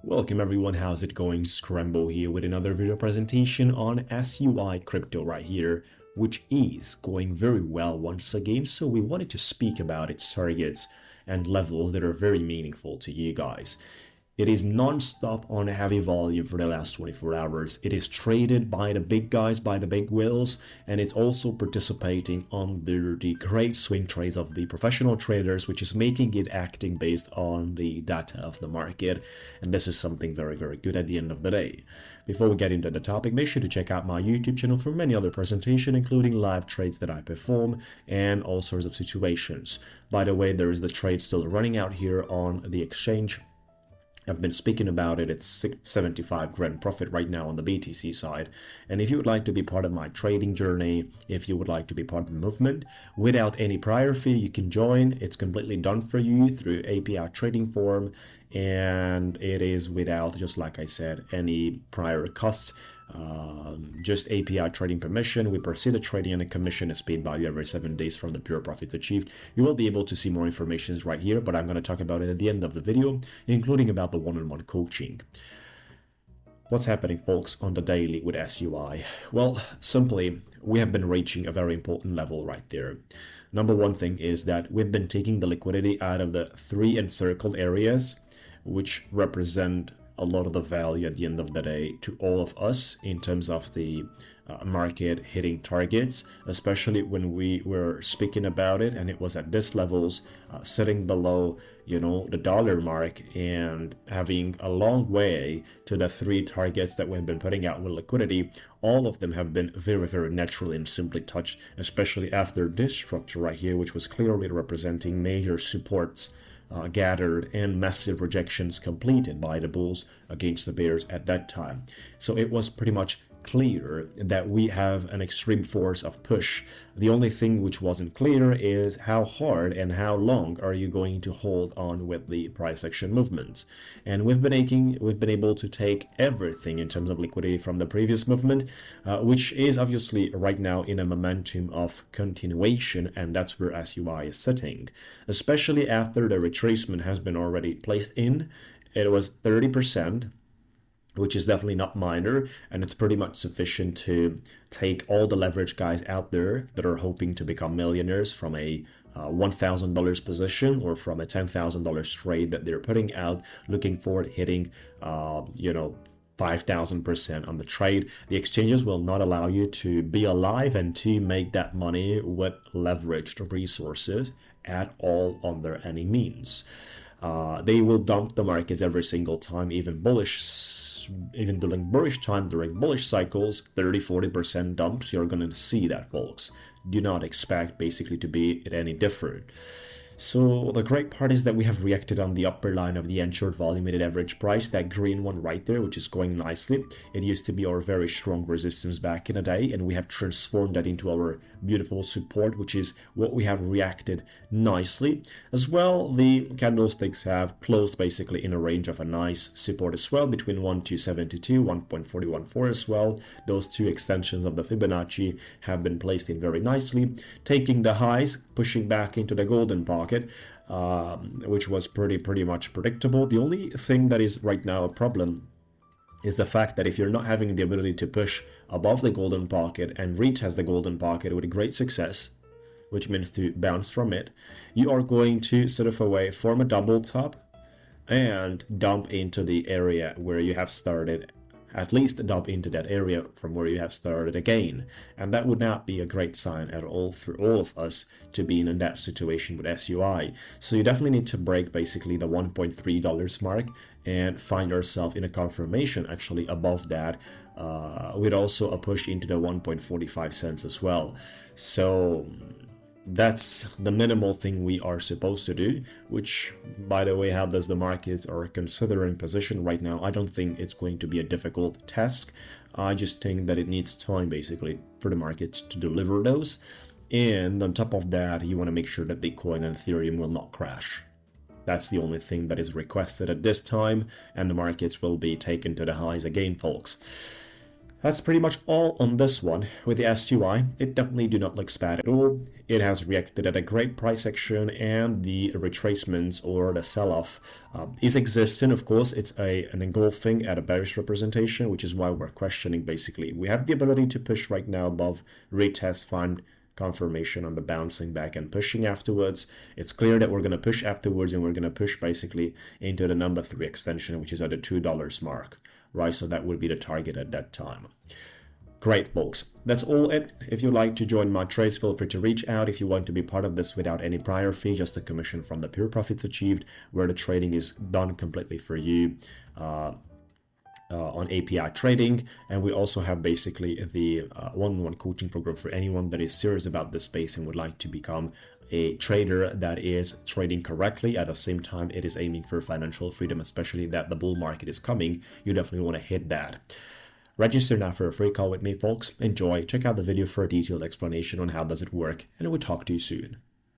Welcome everyone, how's it going? Scrembo here with another video presentation on SUI Crypto right here, which is going very well once again. So we wanted to speak about its targets and levels that are very meaningful to you guys. It is non-stop on a heavy volume for the last 24 hours. It is traded by the big guys, by the big whales, and it's also participating under the great swing trades of the professional traders, which is making it acting based on the data of the market. And this is something very, very good at the end of the day. Before we get into the topic, make sure to check out my YouTube channel for many other presentations, including live trades that I perform and all sorts of situations. By the way, there is the trade still running out here on the exchange. I've been speaking about it. It's 75 grand profit right now on the BTC side. And if you would like to be part of my trading journey, if you would like to be part of the movement without any prior fee, you can join. It's completely done for you through API trading form, and it is without, just like I said, any prior costs. Just API trading permission. We proceed the trading and a commission is paid by you every 7 days from the pure profits achieved. You will be able to see more information right here, but I'm going to talk about it at the end of the video, including about the one-on-one coaching. What's happening, folks, on the daily with SUI? Well, simply, we have been reaching a very important level right there. Number one thing is that we've been taking the liquidity out of the 3 encircled areas, which represent a lot of the value at the end of the day to all of us in terms of the market hitting targets, especially when we were speaking about it and it was at this levels, sitting below, the dollar mark and having a long way to the 3 targets that we've been putting out with liquidity. All of them have been very, very naturally and simply touched, especially after this structure right here, which was clearly representing major supports gathered and massive rejections completed by the bulls against the bears at that time. So it was pretty much clear that we have an extreme force of push. The only thing which wasn't clear is how hard and how long are you going to hold on with the price action movements. And we've been able to take everything in terms of liquidity from the previous movement, which is obviously right now in a momentum of continuation, and that's where SUI is sitting, especially after the retracement has been already placed in. It was 30%, which is definitely not minor, and it's pretty much sufficient to take all the leverage guys out there that are hoping to become millionaires from a $1,000 position or from a $10,000 trade that they're putting out, looking forward hitting 5,000% on the trade. The exchanges will not allow you to be alive and to make that money with leveraged resources at all under any means. They will dump the markets every single time, even during bullish time, during bullish cycles, 30-40% dumps. You're going to see that, folks. Do not expect basically to be any different. So the great part is that we have reacted on the upper line of the ensured volume weighted average price, that green one right there, which is going nicely. It used to be our very strong resistance back in the day, and we have transformed that into our beautiful support, which is what we have reacted nicely. As well, the candlesticks have closed basically in a range of a nice support as well, between 1.272, 1.414 as well. Those 2 extensions of the Fibonacci have been placed in very nicely, taking the highs, pushing back into the golden pocket, which was pretty much predictable. The only thing that is right now a problem is the fact that if you're not having the ability to push above the golden pocket and retest the golden pocket with great success, which means to bounce from it, you are going to sort of form a double top and dump into the area where you have started, at least dump into that area from where you have started again. And that would not be a great sign at all for all of us to be in that situation with SUI. So you definitely need to break basically the $1.3 mark and find yourself in a confirmation actually above that, with also a push into the 1.45 cents as well. So that's the minimal thing we are supposed to do, which, by the way, how does the markets are considering position right now? I don't think it's going to be a difficult task. I just think that it needs time basically for the markets to deliver those. And on top of that, you want to make sure that Bitcoin and Ethereum will not crash. That's the only thing that is requested at this time, and the markets will be taken to the highs again, folks. That's pretty much all on this one. With the SUI, it definitely do not look bad at all. It has reacted at a great price action, and the retracements or the sell-off is existing. Of course, it's an engulfing at a bearish representation, which is why we're questioning basically. We have the ability to push right now above, retest, find confirmation on the bouncing back and pushing afterwards. It's clear that we're going to push afterwards, and we're going to push basically into the number 3 extension, which is at the $2 mark. Right, so that would be the target at that time. Great, folks. That's all it. If you'd like to join my trades, feel free to reach out. If you want to be part of this without any prior fee, just a commission from the pure profits achieved, where the trading is done completely for you on API trading. And we also have basically the one-on-one coaching program for anyone that is serious about this space and would like to become a trader that is trading correctly. At the same time, it is aiming for financial freedom, especially that the bull market is coming. You definitely want to hit that. Register now for a free call with me, folks. Enjoy. Check out the video for a detailed explanation on how does it work, and we'll talk to you soon.